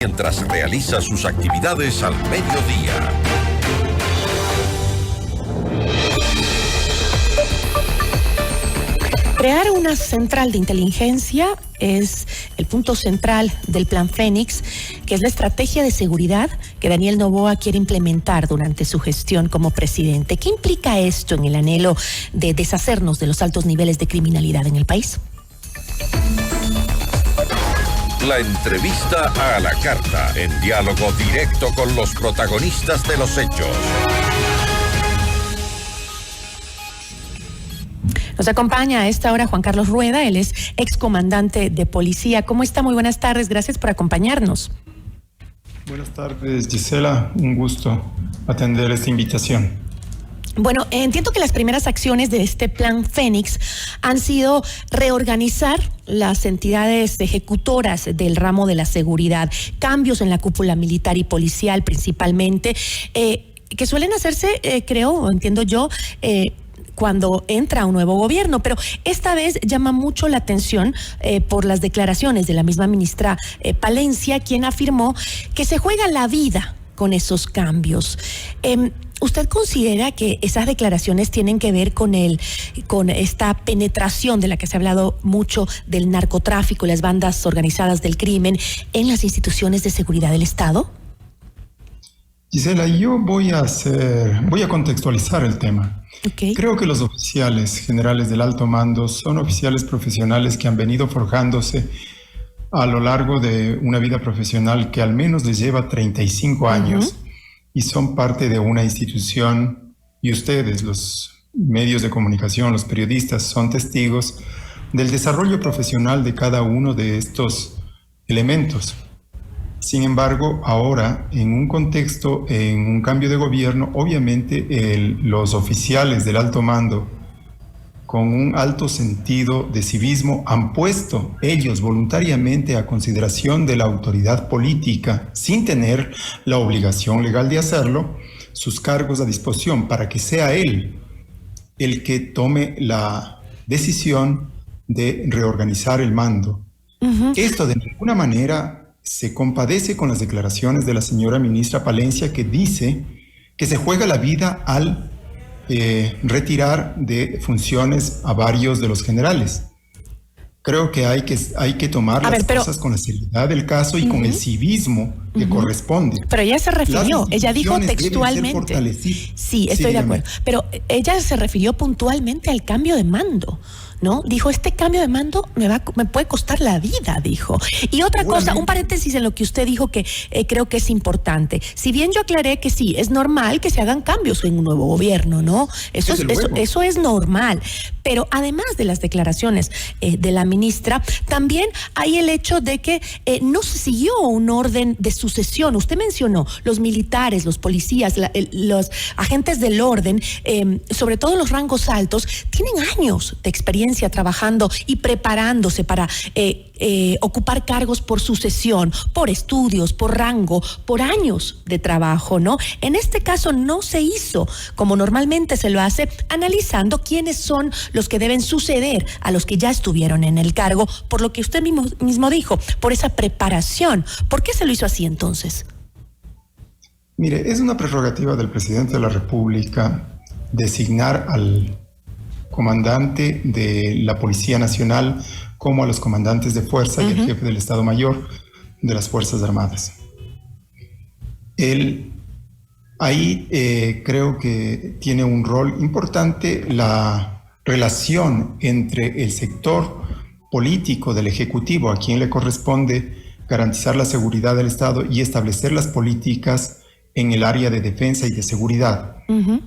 mientras realiza sus actividades al mediodía. Crear una central de inteligencia es el punto central del Plan Fénix, que es la estrategia de seguridad que Daniel Noboa quiere implementar durante su gestión como presidente. ¿Qué implica esto en el anhelo de deshacernos de los altos niveles de criminalidad en el país? La entrevista a la carta, en diálogo directo con los protagonistas de los hechos. Nos acompaña a esta hora Juan Carlos Rueda, él es excomandante de policía. ¿Cómo está? Muy buenas tardes, gracias por acompañarnos. Buenas tardes, Gisela, un gusto atender esta invitación. Bueno, entiendo que las primeras acciones de este Plan Fénix han sido reorganizar las entidades ejecutoras del ramo de la seguridad, cambios en la cúpula militar y policial principalmente, que suelen hacerse, creo, entiendo yo, cuando entra un nuevo gobierno, pero esta vez llama mucho la atención por las declaraciones de la misma ministra Palencia, quien afirmó que se juega la vida con esos cambios. ¿Usted considera que esas declaraciones tienen que ver con esta penetración de la que se ha hablado mucho del narcotráfico y las bandas organizadas del crimen en las instituciones de seguridad del Estado? Gisela, yo voy a contextualizar el tema. Okay. Creo que los oficiales generales del alto mando son oficiales profesionales que han venido forjándose a lo largo de una vida profesional que al menos les lleva 35 años y son parte de una institución, y ustedes, los medios de comunicación, los periodistas, son testigos del desarrollo profesional de cada uno de estos elementos. Sin embargo, ahora, en un contexto, en un cambio de gobierno, obviamente los oficiales del alto mando, con un alto sentido de civismo, han puesto ellos voluntariamente a consideración de la autoridad política, sin tener la obligación legal de hacerlo, sus cargos a disposición para que sea él el que tome la decisión de reorganizar el mando. Esto de ninguna manera se compadece con las declaraciones de la señora ministra Palencia, que dice que se juega la vida al retirar de funciones a varios de los generales. Creo que hay que tomar cosas con la seriedad del caso y con el civismo que corresponde. Pero ella se refirió, ella dijo textualmente. Sí, estoy de acuerdo. Pero ella se refirió puntualmente al cambio de mando, ¿no? Dijo, este cambio de mando me puede costar la vida, dijo. Y otra cosa, un paréntesis en lo que usted dijo que creo que es importante. Si bien yo aclaré que sí, es normal que se hagan cambios en un nuevo gobierno, ¿no? Eso es normal. Pero además de las declaraciones de la ministra, también hay el hecho de que no se siguió un orden de sucesión. Usted mencionó los militares, los policías, los agentes del orden, sobre todo los rangos altos, tienen años de experiencia trabajando y preparándose para ocupar cargos por sucesión, por estudios, por rango, por años de trabajo, ¿no? En este caso no se hizo como normalmente se lo hace, analizando quiénes son los que deben suceder a los que ya estuvieron en el cargo, por lo que usted mismo dijo, por esa preparación. ¿Por qué se lo hizo así entonces? Mire, es una prerrogativa del presidente de la República designar al comandante de la Policía Nacional como a los comandantes de fuerza y el jefe del Estado Mayor de las Fuerzas Armadas. Ahí creo que tiene un rol importante la relación entre el sector político del Ejecutivo, a quien le corresponde garantizar la seguridad del Estado y establecer las políticas en el área de defensa y de seguridad.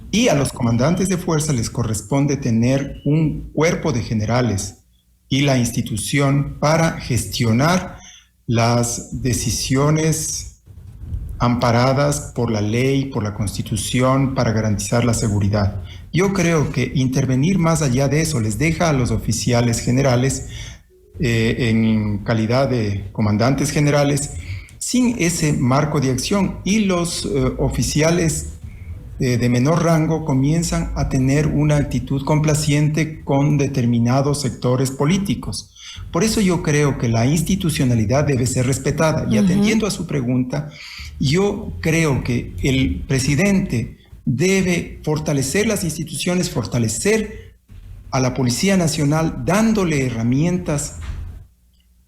Y a los comandantes de fuerza les corresponde tener un cuerpo de generales y la institución para gestionar las decisiones amparadas por la ley, por la Constitución, para garantizar la seguridad. Yo creo que intervenir más allá de eso les deja a los oficiales generales en calidad de comandantes generales sin ese marco de acción, y los oficiales de menor rango comienzan a tener una actitud complaciente con determinados sectores políticos. Por eso yo creo que la institucionalidad debe ser respetada. Y atendiendo a su pregunta, yo creo que el presidente debe fortalecer las instituciones, fortalecer a la Policía Nacional, dándole herramientas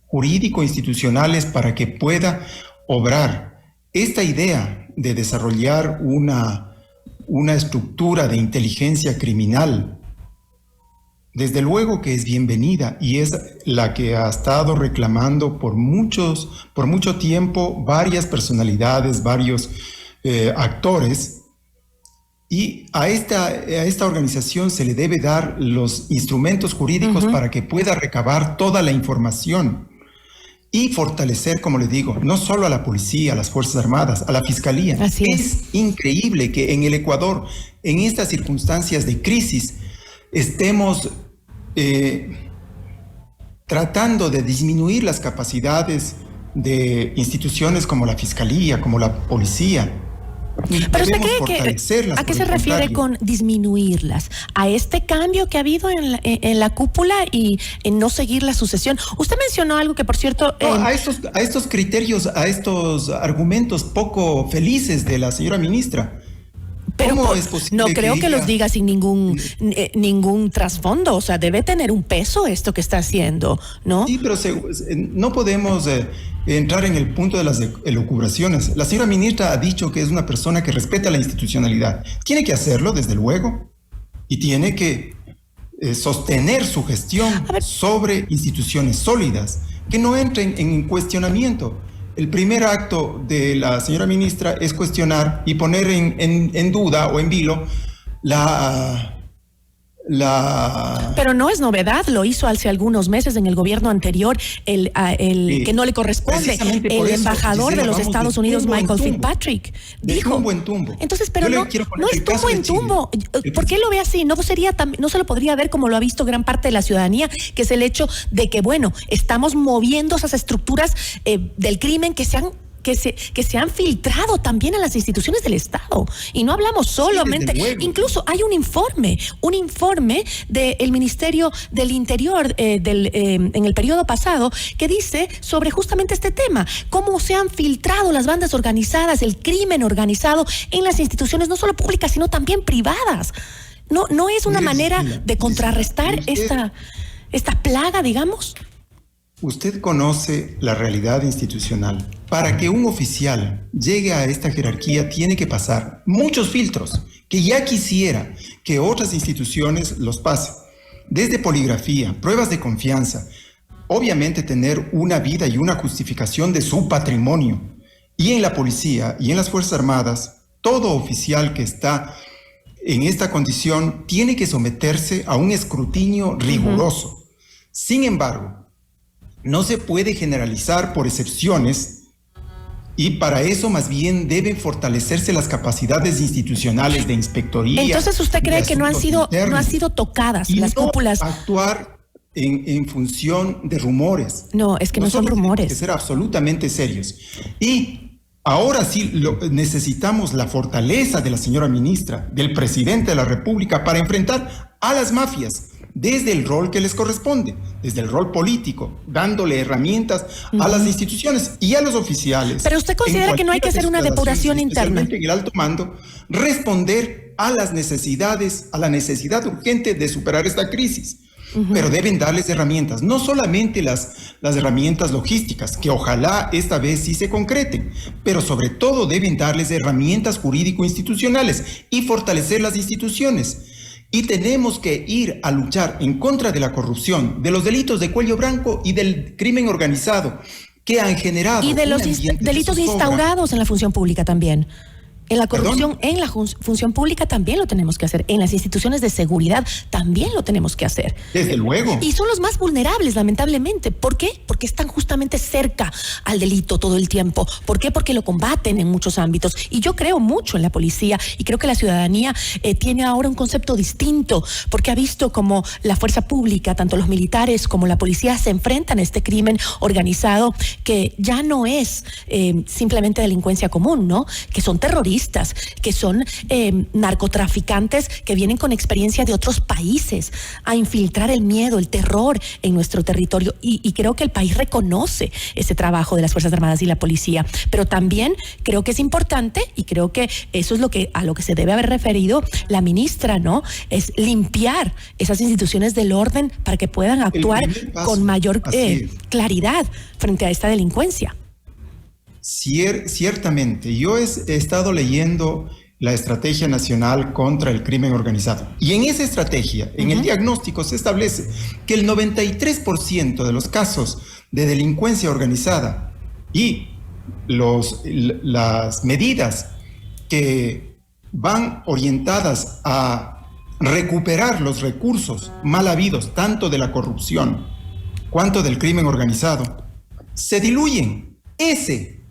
jurídico-institucionales para que pueda obrar. Esta idea de desarrollar una estructura de inteligencia criminal, desde luego que es bienvenida y es la que ha estado reclamando por mucho tiempo varias personalidades, varios actores, y a esta organización se le debe dar los instrumentos jurídicos para que pueda recabar toda la información y fortalecer, como le digo, no solo a la policía, a las Fuerzas Armadas, a la Fiscalía. Así es. Es increíble que en el Ecuador, en estas circunstancias de crisis, estemos tratando de disminuir las capacidades de instituciones como la Fiscalía, como la policía. Pero usted cree que, ¿a qué se refiere con disminuirlas? ¿A este cambio que ha habido en la cúpula y en no seguir la sucesión? Usted mencionó algo que, por cierto... No, a estos criterios, a estos argumentos poco felices de la señora ministra. Pero no creo que los diga sin ningún trasfondo. O sea, debe tener un peso esto que está haciendo, ¿no? Sí, pero no podemos entrar en el punto de las elucubraciones. La señora ministra ha dicho que es una persona que respeta la institucionalidad. Tiene que hacerlo, desde luego, y tiene que sostener su gestión sobre instituciones sólidas que no entren en cuestionamiento. El primer acto de la señora ministra es cuestionar y poner en duda o en vilo Pero no es novedad, lo hizo hace algunos meses en el gobierno anterior, el que no le corresponde, el embajador de los Estados Unidos, Michael Fitzpatrick, dijo. Un buen tumbo. Entonces, pero no es tumbo en tumbo. ¿Por qué lo ve así? No se lo podría ver como lo ha visto gran parte de la ciudadanía, que es el hecho de que, bueno, estamos moviendo esas estructuras del crimen que se han filtrado también a las instituciones del Estado. Y no hablamos solamente, incluso hay un informe del Ministerio del Interior en el periodo pasado que dice sobre justamente este tema, cómo se han filtrado las bandas organizadas, el crimen organizado en las instituciones no solo públicas, sino también privadas. ¿No es una manera de contrarrestar esta plaga, digamos? Usted conoce la realidad institucional. Para que un oficial llegue a esta jerarquía tiene que pasar muchos filtros que ya quisiera que otras instituciones los pasen. Desde poligrafía, pruebas de confianza, obviamente tener una vida y una justificación de su patrimonio. Y en la policía y en las Fuerzas Armadas, todo oficial que está en esta condición tiene que someterse a un escrutinio riguroso. Sin embargo, no se puede generalizar por excepciones y para eso más bien deben fortalecerse las capacidades institucionales de inspectoría. Entonces, ¿usted cree que no han sido tocadas las cúpulas? Actuar en función de rumores. No, es que no son rumores. Tenemos que ser absolutamente serios. Y ahora sí necesitamos la fortaleza de la señora ministra, del presidente de la República para enfrentar a las mafias desde el rol que les corresponde, desde el rol político, dándole herramientas a las instituciones y a los oficiales. Pero usted considera que no hay que hacer una depuración interna. Especialmente en el alto mando, responder a las necesidades, a la necesidad urgente de superar esta crisis. Pero deben darles herramientas, no solamente las herramientas logísticas, que ojalá esta vez sí se concreten, pero sobre todo deben darles herramientas jurídico-institucionales y fortalecer las instituciones. Y tenemos que ir a luchar en contra de la corrupción, de los delitos de cuello blanco y del crimen organizado que han generado. Y de los delitos instaurados en la función pública también. En la corrupción, en la función pública también lo tenemos que hacer. En las instituciones de seguridad también lo tenemos que hacer. Desde luego. Y son los más vulnerables, lamentablemente. ¿Por qué? Porque están justamente cerca al delito todo el tiempo. ¿Por qué? Porque lo combaten en muchos ámbitos. Y yo creo mucho en la policía y creo que la ciudadanía tiene ahora un concepto distinto, porque ha visto como la fuerza pública, tanto los militares como la policía, se enfrentan a este crimen organizado que ya no es simplemente delincuencia común, ¿no? Que son terroristas terroristas, que son narcotraficantes que vienen con experiencia de otros países a infiltrar el miedo, el terror en nuestro territorio. Y creo que el país reconoce ese trabajo de las Fuerzas Armadas y la policía. Pero también creo que es importante, y creo que eso es a lo que se debe haber referido la ministra, ¿no? Es limpiar esas instituciones del orden para que puedan actuar con mayor claridad frente a esta delincuencia. Ciertamente, yo he estado leyendo la Estrategia Nacional contra el Crimen Organizado. Y en esa estrategia, en el diagnóstico, se establece que el 93% de los casos de delincuencia organizada y las medidas que van orientadas a recuperar los recursos mal habidos, tanto de la corrupción cuanto del crimen organizado, se diluyen.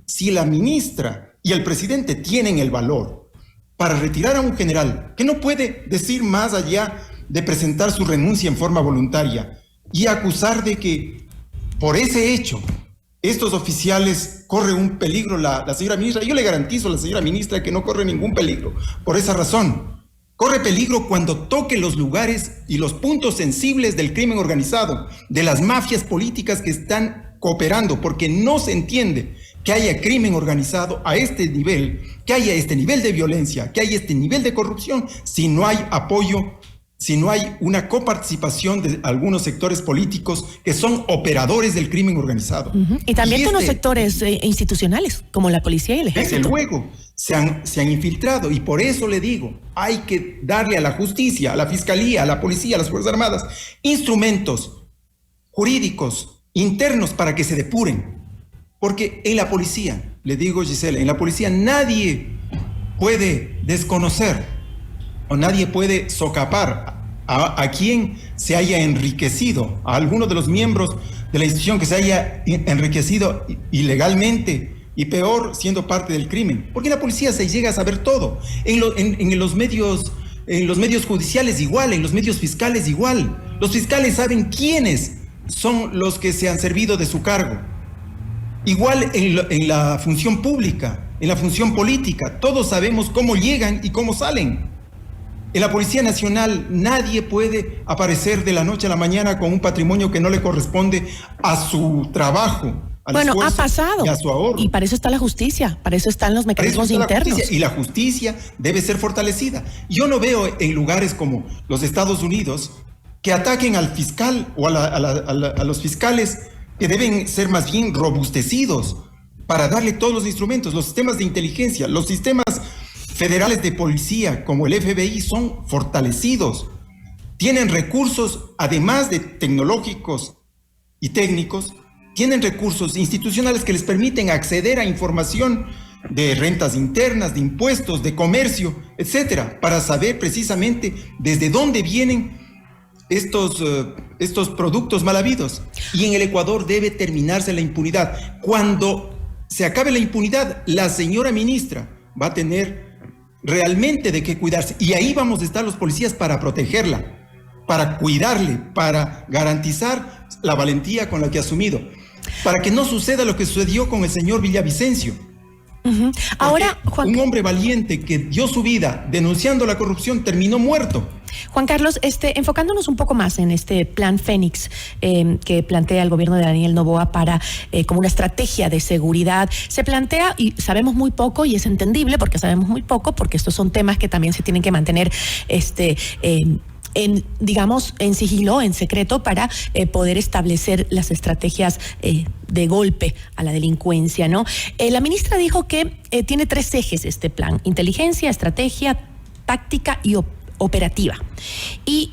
Si la ministra y el presidente tienen el valor para retirar a un general que no puede decir más allá de presentar su renuncia en forma voluntaria y acusar de que por ese hecho estos oficiales corren un peligro, la señora ministra, yo le garantizo a la señora ministra que no corre ningún peligro. Por esa razón, corre peligro cuando toque los lugares y los puntos sensibles del crimen organizado, de las mafias políticas que están cooperando, porque no se entiende que haya crimen organizado a este nivel, que haya este nivel de violencia, que haya este nivel de corrupción, si no hay apoyo, si no hay una coparticipación de algunos sectores políticos que son operadores del crimen organizado. Y también con los sectores institucionales, como la policía y el ejército. Desde luego, se han infiltrado, y por eso le digo, hay que darle a la justicia, a la fiscalía, a la policía, a las Fuerzas Armadas, instrumentos jurídicos internos para que se depuren. Porque en la policía, le digo, Gisela, en la policía nadie puede desconocer o nadie puede socapar a quien se haya enriquecido, a alguno de los miembros de la institución que se haya enriquecido ilegalmente y peor siendo parte del crimen. Porque en la policía se llega a saber todo. En los medios judiciales igual, en los medios fiscales igual. Los fiscales saben quiénes son los que se han servido de su cargo. Igual en la función pública, en la función política, todos sabemos cómo llegan y cómo salen. En la Policía Nacional nadie puede aparecer de la noche a la mañana con un patrimonio que no le corresponde a su trabajo, al esfuerzo, ha pasado, y a su ahorro. Y para eso está la justicia, para eso están los mecanismos internos. Y la justicia debe ser fortalecida. Yo no veo en lugares como los Estados Unidos que ataquen al fiscal o a los fiscales, que deben ser más bien robustecidos para darle todos los instrumentos. Los sistemas de inteligencia, los sistemas federales de policía como el FBI son fortalecidos. Tienen recursos, además de tecnológicos y técnicos, tienen recursos institucionales que les permiten acceder a información de rentas internas, de impuestos, de comercio, etcétera, para saber precisamente desde dónde vienen estos productos mal habidos. Y en el Ecuador debe terminarse la impunidad. Cuando se acabe la impunidad, la señora ministra va a tener realmente de qué cuidarse. Y ahí vamos a estar los policías para protegerla, para cuidarle, para garantizar la valentía con la que ha asumido, para que no suceda lo que sucedió con el señor Villavicencio. Ahora, Juan, un hombre valiente que dio su vida denunciando la corrupción terminó muerto. Juan Carlos, enfocándonos un poco más en este plan Fénix que plantea el gobierno de Daniel Noboa para como una estrategia de seguridad, se plantea, y sabemos muy poco, y es entendible porque sabemos muy poco, porque estos son temas que también se tienen que mantener en sigilo, en secreto, para poder establecer las estrategias de golpe a la delincuencia, ¿no? La ministra dijo que tiene 3 ejes este plan: inteligencia, estrategia, táctica y operativa. Y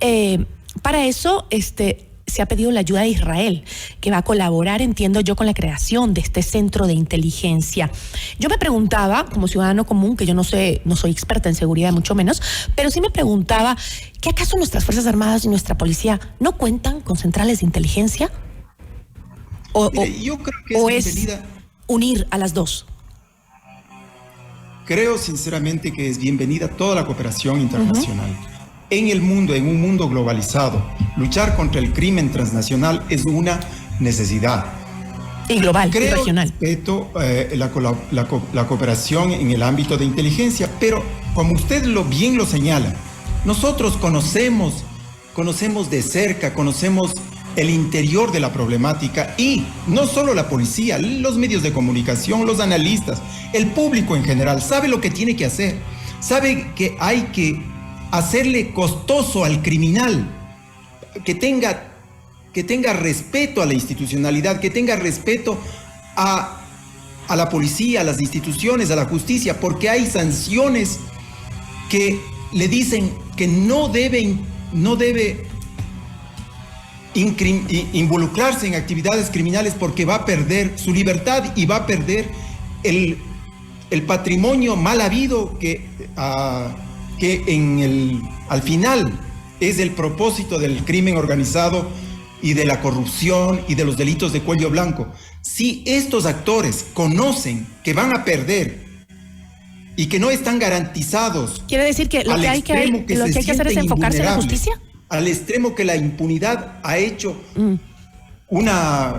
para eso se ha pedido la ayuda de Israel, que va a colaborar, entiendo yo, con la creación de este centro de inteligencia. Yo me preguntaba, como ciudadano común, que yo no soy experta en seguridad, mucho menos, pero sí me preguntaba, ¿que acaso nuestras Fuerzas Armadas y nuestra policía no cuentan con centrales de inteligencia? Yo creo que es unir a las dos. Creo sinceramente que es bienvenida toda la cooperación internacional. En el mundo, en un mundo globalizado, luchar contra el crimen transnacional es una necesidad. Y global, y regional. Respeto la cooperación en el ámbito de inteligencia, pero como usted bien lo señala, nosotros conocemos de cerca, conocemos el interior de la problemática, y no solo la policía, los medios de comunicación, los analistas, el público en general sabe lo que tiene que hacer, sabe que hay que hacerle costoso al criminal, que tenga respeto a la institucionalidad, que tenga respeto a la policía, a las instituciones, a la justicia, porque hay sanciones que le dicen que no debe involucrarse en actividades criminales porque va a perder su libertad y va a perder el patrimonio mal habido que al final es el propósito del crimen organizado y de la corrupción y de los delitos de cuello blanco. Si estos actores conocen que van a perder y que no están garantizados, ¿quiere decir que lo que hay que hacer es enfocarse en la justicia? Al extremo que la impunidad ha hecho una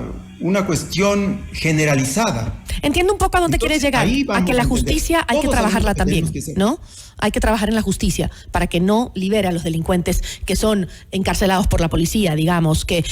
cuestión generalizada. Entiendo un poco a dónde quieres llegar, a que la justicia hay que trabajarla también, ¿no? Hay que trabajar en la justicia para que no libere a los delincuentes que son encarcelados por la policía, digamos, que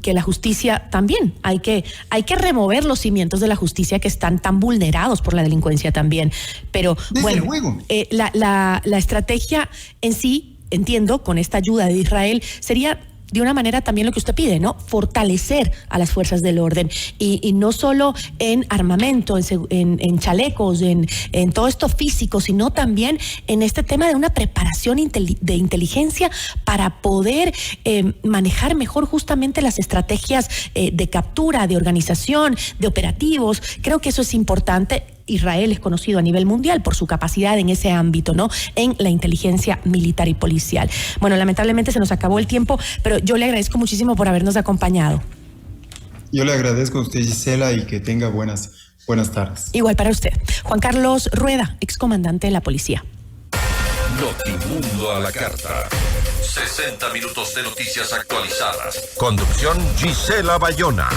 la justicia también, hay que remover los cimientos de la justicia que están tan vulnerados por la delincuencia también. Pero bueno, la estrategia en sí, entiendo, con esta ayuda de Israel, sería de una manera también lo que usted pide, ¿no? Fortalecer a las fuerzas del orden y no solo en armamento, en chalecos, en todo esto físico, sino también en este tema de una preparación de inteligencia para poder manejar mejor justamente las estrategias de captura, de organización, de operativos. Creo que eso es importante. Israel es conocido a nivel mundial por su capacidad en ese ámbito, ¿no? En la inteligencia militar y policial. Bueno, lamentablemente se nos acabó el tiempo, pero yo le agradezco muchísimo por habernos acompañado. Yo le agradezco a usted, Gisela, y que tenga buenas tardes. Igual para usted. Juan Carlos Rueda, excomandante de la policía. Notimundo a la carta. 60 minutos de noticias actualizadas. Conducción Gisela Bayona.